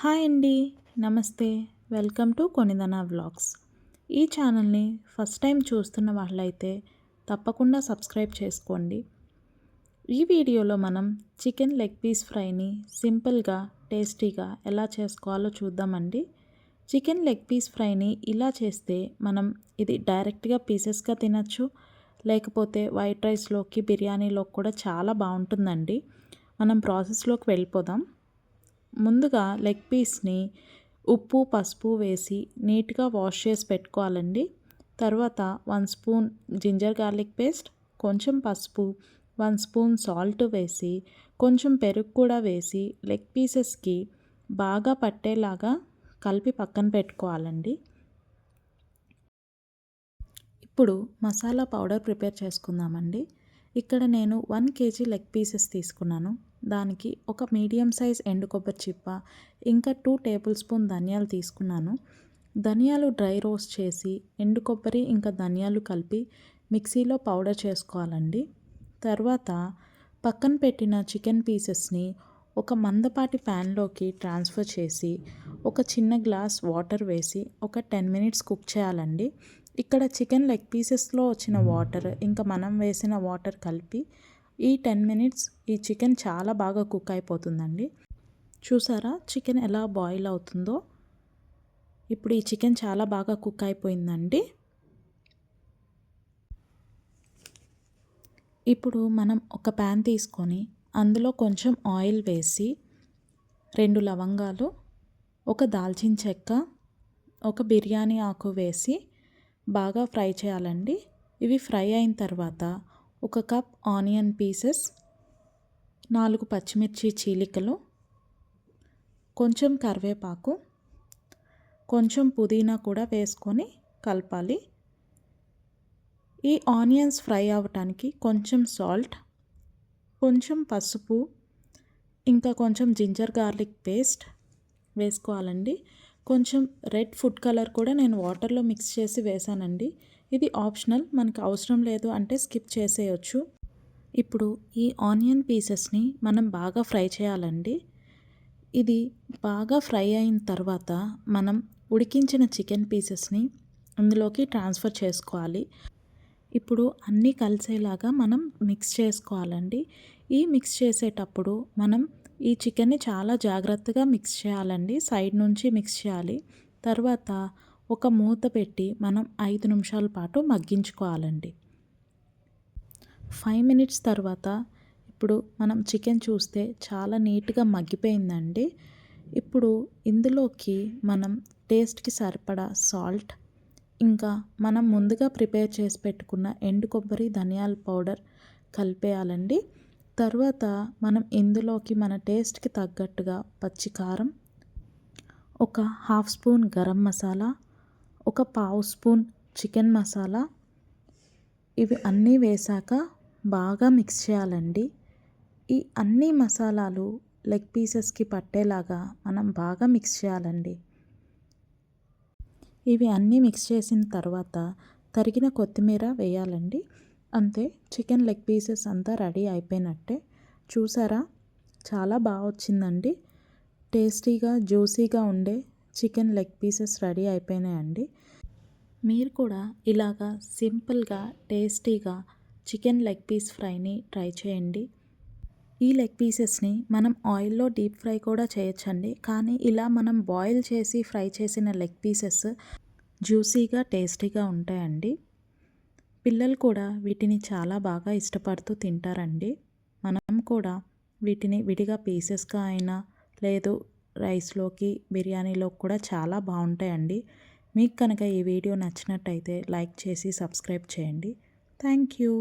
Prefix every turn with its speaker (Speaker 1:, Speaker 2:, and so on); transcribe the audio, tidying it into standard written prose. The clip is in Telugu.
Speaker 1: హాయ్ అండి. నమస్తే. Welcome to Konidana vlogs. ఈ ఛానల్ని ఫస్ట్ టైం చూస్తున్న వాళ్ళైతే తప్పకుండా సబ్స్క్రైబ్ చేసుకోండి. ఈ వీడియోలో మనం చికెన్ లెగ్ పీస్ ఫ్రైని సింపుల్గా టేస్టీగా ఎలా చేసుకోవాలో చూద్దామండి. చికెన్ లెగ్ పీస్ ఫ్రైని ఇలా చేస్తే మనం ఇది డైరెక్ట్గా పీసెస్గా తినచ్చు, లేకపోతే వైట్ రైస్లోకి బిర్యానీలోకి కూడా చాలా బాగుంటుందండి. మనం ప్రాసెస్లోకి వెళ్ళిపోదాం. ముందుగా లెగ్ పీస్ని ఉప్పు పసుపు వేసి నీట్గా వాష్ చేసి పెట్టుకోవాలండి. తర్వాత 1 స్పూన్ జింజర్ గార్లిక్ పేస్ట్, కొంచెం పసుపు, 1 స్పూన్ సాల్ట్ వేసి కొంచెం పెరుగు కూడా వేసి లెగ్ పీసెస్కి బాగా పట్టేలాగా కలిపి పక్కన పెట్టుకోవాలండి. ఇప్పుడు మసాలా పౌడర్ ప్రిపేర్ చేసుకుందామండి. ఇక్కడ నేను 1 కేజీ లెగ్ పీసెస్ తీసుకున్నాను. దానికి ఒక మీడియం సైజ్ ఎండు కొబ్బరి చిప్ప, ఇంకా 2 టేబుల్ స్పూన్ ధనియాలు తీసుకున్నాను. ధనియాలు డ్రై రోస్ట్ చేసి ఎండు కొబ్బరి ఇంకా ధనియాలు కలిపి మిక్సీలో పౌడర్ చేసుకోవాలండి. తర్వాత పక్కన పెట్టిన చికెన్ పీసెస్ని ఒక మందపాటి ప్యాన్లోకి ట్రాన్స్ఫర్ చేసి ఒక చిన్న గ్లాస్ వాటర్ వేసి ఒక 10 మినిట్స్ కుక్ చేయాలండి. ఇక్కడ చికెన్ లెగ్ పీసెస్లో వచ్చిన వాటర్ ఇంకా మనం వేసిన వాటర్ కలిపి ఈ 10 మినిట్స్ ఈ చికెన్ చాలా బాగా కుక్ అయిపోతుందండి. చూసారా చికెన్ ఎలా బాయిల్ అవుతుందో. ఇప్పుడు ఈ చికెన్ చాలా బాగా కుక్ అయిపోయిందండి. ఇప్పుడు మనం ఒక ప్యాన్ తీసుకొని అందులో కొంచెం ఆయిల్ వేసి 2 లవంగాలు, ఒక దాల్చిన చెక్క, ఒక బిర్యానీ ఆకు వేసి బాగా ఫ్రై చేయాలండి. ఇవి ఫ్రై అయిన తర్వాత ఒక కప్ ఆనియన్ పీసెస్, 4 పచ్చిమిర్చి చీలికలు, కొంచెం కరివేపాకు, కొంచెం పుదీనా కూడా వేసుకొని కలపాలి. ఈ ఆనియన్స్ ఫ్రై అవ్వటానికి కొంచెం సాల్ట్, కొంచెం పసుపు, ఇంకా కొంచెం జింజర్ గార్లిక్ పేస్ట్ వేసుకోవాలండి. కొంచెం రెడ్ ఫుడ్ కలర్ కూడా నేను వాటర్లో మిక్స్ చేసి వేసానండి. ఇది ఆప్షనల్, మనకు అవసరం లేదు అంటే స్కిప్ చేసేయచ్చు. ఇప్పుడు ఈ ఆనియన్ పీసెస్ని మనం బాగా ఫ్రై చేయాలండి. ఇది బాగా ఫ్రై అయిన తర్వాత మనం ఉడికించిన చికెన్ పీసెస్ని అందులోకి ట్రాన్స్ఫర్ చేసుకోవాలి. ఇప్పుడు అన్నీ కలిసేలాగా మనం మిక్స్ చేసుకోవాలండి. ఈ మిక్స్ చేసేటప్పుడు మనం ఈ చికెన్ని చాలా జాగ్రత్తగా మిక్స్ చేయాలండి. సైడ్ నుంచి మిక్స్ చేయాలి. తర్వాత ఒక మూత పెట్టి మనం 5 నిమిషాల పాటు మగ్గించుకోవాలండి. 5 మినిట్స్ తర్వాత ఇప్పుడు మనం చికెన్ చూస్తే చాలా నీట్గా మగ్గిపోయిందండి. ఇప్పుడు ఇందులోకి మనం టేస్ట్కి సరిపడా సాల్ట్, ఇంకా మనం ముందుగా ప్రిపేర్ చేసి పెట్టుకున్న ఎండు కొబ్బరి ధనియాల పౌడర్ కలిపేయాలండి. తర్వాత మనం ఇందులోకి మన టేస్ట్కి తగ్గట్టుగా పచ్చికారం, ఒక 1/2 స్పూన్ గరం మసాలా, ఒక 1/2 స్పూన్ చికెన్ మసాలా, ఇవి అన్నీ వేశాక బాగా మిక్స్ చేయాలండి. ఈ అన్ని మసాలాలు లెగ్ పీసెస్కి పట్టేలాగా మనం బాగా మిక్స్ చేయాలండి. ఇవి అన్నీ మిక్స్ చేసిన తర్వాత తరిగిన కొత్తిమీర వేయాలండి. అంతే, చికెన్ లెగ్ పీసెస్ అంతా రెడీ అయిపోయినట్టే. చూసారా చాలా బాగా వచ్చిందండి. టేస్టీగా జ్యూసీగా ఉండే చికెన్ లెగ్ పీసెస్ రెడీ అయిపోయినాయండి. మీరు కూడా ఇలాగా సింపుల్గా టేస్టీగా చికెన్ లెగ్ పీస్ ఫ్రైని ట్రై చేయండి. ఈ లెగ్ పీసెస్ని మనం ఆయిల్లో డీప్ ఫ్రై కూడా చేయొచ్చండి. కానీ ఇలా మనం బాయిల్ చేసి ఫ్రై చేసిన లెగ్ పీసెస్ జ్యూసీగా టేస్టీగా ఉంటాయండి. పిల్లలు కూడా వీటిని చాలా బాగా ఇష్టపడుతూ తింటారండి. మనం కూడా వీటిని విడిగా పీసెస్గా అయినా లేదు రైస్లోకి బిర్యానీలోకి కూడా చాలా బాగుంటాయండి. మీకు కనుక ఈ వీడియో నచ్చినట్టయితే లైక్ చేసి సబ్స్క్రైబ్ చేయండి. Thank you.